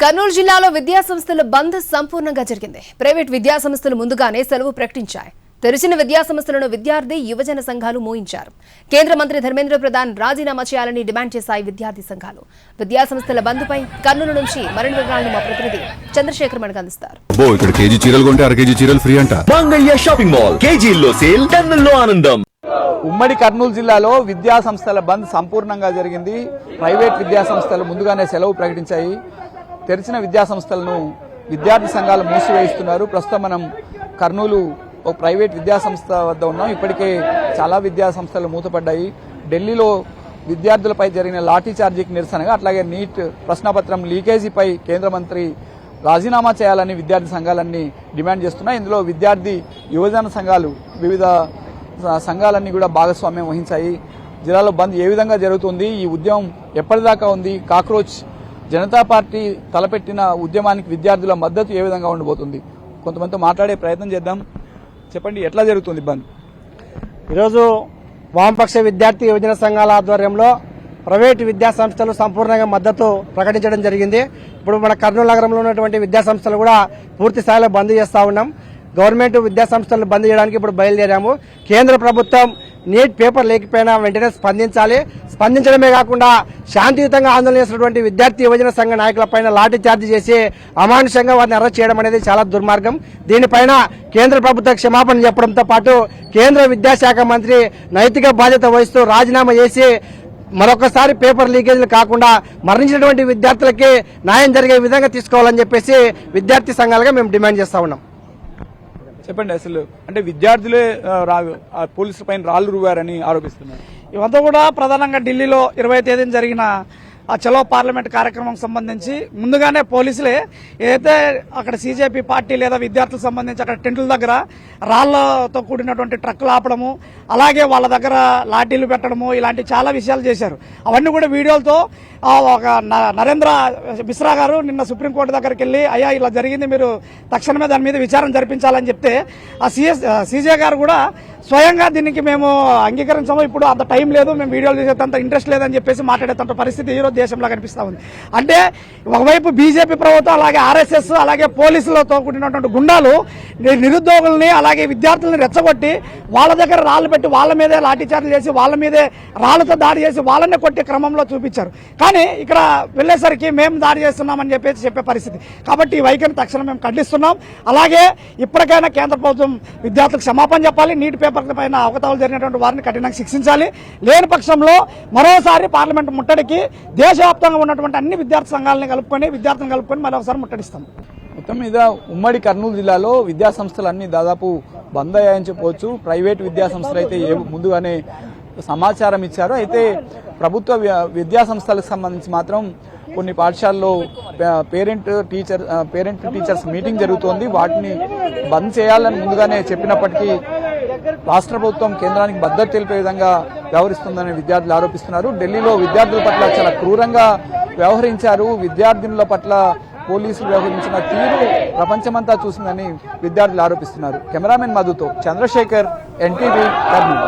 కర్నూలు జిల్లాలో విద్యాసంస్థల బంద్ సంపూర్ణంగా జరిగింది. ప్రైవేట్ విద్యాసంస్థలు ముందుగానే సెలవు ప్రకటించాయి. తెరిచిన విద్యాసంస్థలను విద్యార్థి యువజన సంఘాలు మోయించారు. కేంద్ర మంత్రి ధర్మేంద్ర ప్రధాన్ రాజీనామా చేయాలని డిమాండ్ చేశాయి విద్యార్థి సంఘాలు. విద్యాసంస్థల బంద్పై కర్నూలు నుంచి మరిన్ని వివరాలను మా ప్రతినిధి చంద్రశేఖర్ మనకు అందిస్తారు. ఇక్కడ కేజీ చీరలు కొంటే అర కేజీ చీరలు ఫ్రీ అంట. మంగళ్య షాపింగ్ మాల్ కేజీల్లో సేల్, టన్నుల్లో ఆనందం. ఉమ్మడి కర్నూలు జిల్లాలో విద్యా సంస్థల బంద్ సంపూర్ణంగా జరిగింది. ప్రైవేట్ విద్యా సంస్థలు ముందుగానే సెలవు ప్రకటించాయి. తెరిచిన విద్యా సంస్థలను విద్యార్థి సంఘాలు మూసివేయిస్తున్నారు. ప్రస్తుతం మనం కర్నూలు ఒక ప్రైవేట్ విద్యా సంస్థ వద్ద ఉన్నాం. ఇప్పటికే చాలా విద్యా సంస్థలు మూతపడ్డాయి. ఢిల్లీలో విద్యార్థులపై జరిగిన లాఠీ చార్జీకి నిరసనగా, అట్లాగే నీట్ ప్రశ్నపత్రం లీకేజీపై కేంద్ర మంత్రి రాజీనామా చేయాలని విద్యార్థి సంఘాలన్నీ డిమాండ్ చేస్తున్నాయి. ఇందులో విద్యార్థి యువజన సంఘాలు, వివిధ సంఘాలన్నీ కూడా భాగస్వామ్యం వహించాయి. జిల్లాలో బంద్ ఏ విధంగా జరుగుతుంది, ఈ ఉద్యమం ఎప్పటిదాకా ఉంది, కాక్రోచ్ జనతా పార్టీ తలపెట్టిన ఉద్యమానికి విద్యార్థుల మద్దతు ఏ విధంగా ఉండబోతుంది, కొంతమందితో మాట్లాడే ప్రయత్నం చేద్దాం. చెప్పండి, ఎట్లా జరుగుతుంది బంద్? ఈరోజు వామపక్ష విద్యార్థి యువజన సంఘాల ఆధ్వర్యంలో ప్రైవేటు విద్యా సంస్థలు సంపూర్ణంగా మద్దతు ప్రకటించడం జరిగింది. ఇప్పుడు మన కర్నూలు నగరంలో ఉన్నటువంటి విద్యా సంస్థలు కూడా పూర్తి స్థాయిలో బంద్ చేస్తా ఉన్నాం. గవర్నమెంట్ విద్యా సంస్థలను బంద్ చేయడానికి ఇప్పుడు బయలుదేరాము. కేంద్ర ప్రభుత్వం నీట్ పేపర్ లేకపోయినా వెంటనే స్పందించాలి. స్పందించడమే కాకుండా శాంతియుతంగా ఆందోళన చేసినటువంటి విద్యార్థి యువజన సంఘ నాయకులపైన లాఠీ చార్జీ చేసి అమానుషంగా వారిని అరెస్ట్ చేయడం అనేది చాలా దుర్మార్గం. దీనిపైన కేంద్ర ప్రభుత్వ క్షమాపణ చెప్పడంతో పాటు కేంద్ర విద్యాశాఖ మంత్రి నైతిక బాధ్యత వహిస్తూ రాజీనామా చేసి మరొకసారి పేపర్ లీకేజీలు కాకుండా మరణించినటువంటి విద్యార్థులకి న్యాయం జరిగే విధంగా తీసుకోవాలని చెప్పేసి విద్యార్థి సంఘాలుగా మేము డిమాండ్ చేస్తా ఉన్నాం. చెప్పండి, అసలు అంటే విద్యార్థులే పోలీసుల పైన రాళ్లు రువ్వారని ఆరోపిస్తున్నారు. ఇవంతా కూడా ప్రధానంగా ఢిల్లీలో 20వ తేదీన జరిగిన ఆ చలో పార్లమెంట్ కార్యక్రమం సంబంధించి ముందుగానే పోలీసులే ఏదైతే అక్కడ సీజేపీ పార్టీ లేదా విద్యార్థులకు సంబంధించి అక్కడ టెంట్ల దగ్గర రాళ్లతో కూడినటువంటి ట్రక్కులు ఆపడము, అలాగే వాళ్ళ దగ్గర లాఠీలు పెట్టడము, ఇలాంటి చాలా విషయాలు చేశారు. అవన్నీ కూడా వీడియోలతో ఒక నరేంద్ర మిశ్రా గారు నిన్న సుప్రీంకోర్టు దగ్గరికి వెళ్లి, అయ్యా ఇలా జరిగింది, మీరు తక్షణమే దాని మీద విచారణ జరిపించాలని చెప్తే ఆ సీజే గారు కూడా స్వయంగా దీనికి మేము అంగీకరించాము, ఇప్పుడు అంత టైం లేదు, మేము వీడియోలు చేసేంత ఇంట్రెస్ట్ లేదని చెప్పేసి మాట్లాడేంత పరిస్థితి ఈరోజు దేశంలో కనిపిస్తా ఉంది. అంటే ఒకవైపు బీజేపీ ప్రభుత్వం, అలాగే ఆర్ఎస్ఎస్, అలాగే పోలీసులతో కూడినటువంటి గుండాలు నిరుద్యోగుల్ని అలాగే విద్యార్థులను రెచ్చగొట్టి వాళ్ళ దగ్గర రాళ్లు పెట్టి వాళ్ళ మీదే లాఠీచార్జీలు చేసి వాళ్ళ మీదే రాళ్లతో దాడి చేసి వాళ్ళనే కొట్టే క్రమంలో చూపించారు. కానీ ఇక్కడ వెళ్లేసరికి మేము దాడి చేస్తున్నామని చెప్పే పరిస్థితి. కాబట్టి ఈ వైఖరిని తక్షణం మేము ఖండిస్తున్నాం. అలాగే ఇప్పటికైనా కేంద్ర ప్రభుత్వం విద్యార్థులకు క్షమాపణ చెప్పాలి. నీటి పేపర్ల పైన అవకతవకలు జరిగినటువంటి వారిని కఠినంగా శిక్షించాలి. లేని పక్షంలో మరోసారి పార్లమెంట్ ముట్టడికి దేశవ్యాప్తంగా ఉన్నటువంటి అన్ని విద్యార్థి సంఘాలను కలుపుకొని మరొకసారి ముట్టడిస్తాం. మొత్తం మీద ఉమ్మడి కర్నూలు జిల్లాలో విద్యా సంస్థలన్నీ దాదాపు బంద్ అయ్యాయని చెప్పవచ్చు. ప్రైవేట్ విద్యా సంస్థలు అయితే ముందుగానే సమాచారం ఇచ్చారు. అయితే ప్రభుత్వ విద్యా సంస్థలకు సంబంధించి మాత్రం కొన్ని పాఠశాలలో పేరెంట్ టీచర్స్ మీటింగ్ జరుగుతోంది. వాటిని బంద్ చేయాలని ముందుగానే చెప్పినప్పటికీ రాష్ట్ర ప్రభుత్వం కేంద్రానికి మద్దతు తెలిపే విధంగా వ్యవహరిస్తుందని విద్యార్థులు ఆరోపిస్తున్నారు. ఢిల్లీలో విద్యార్థుల పట్ల చాలా క్రూరంగా వ్యవహరించారు. విద్యార్థినుల పట్ల పోలీసులు వ్యవహరించిన తీరు ప్రపంచమంతా చూసిందని విద్యార్థులు ఆరోపిస్తున్నారు. కెమెరామెన్ మధుతో చంద్రశేఖర్, ఎన్టీవీ, కర్నూలు.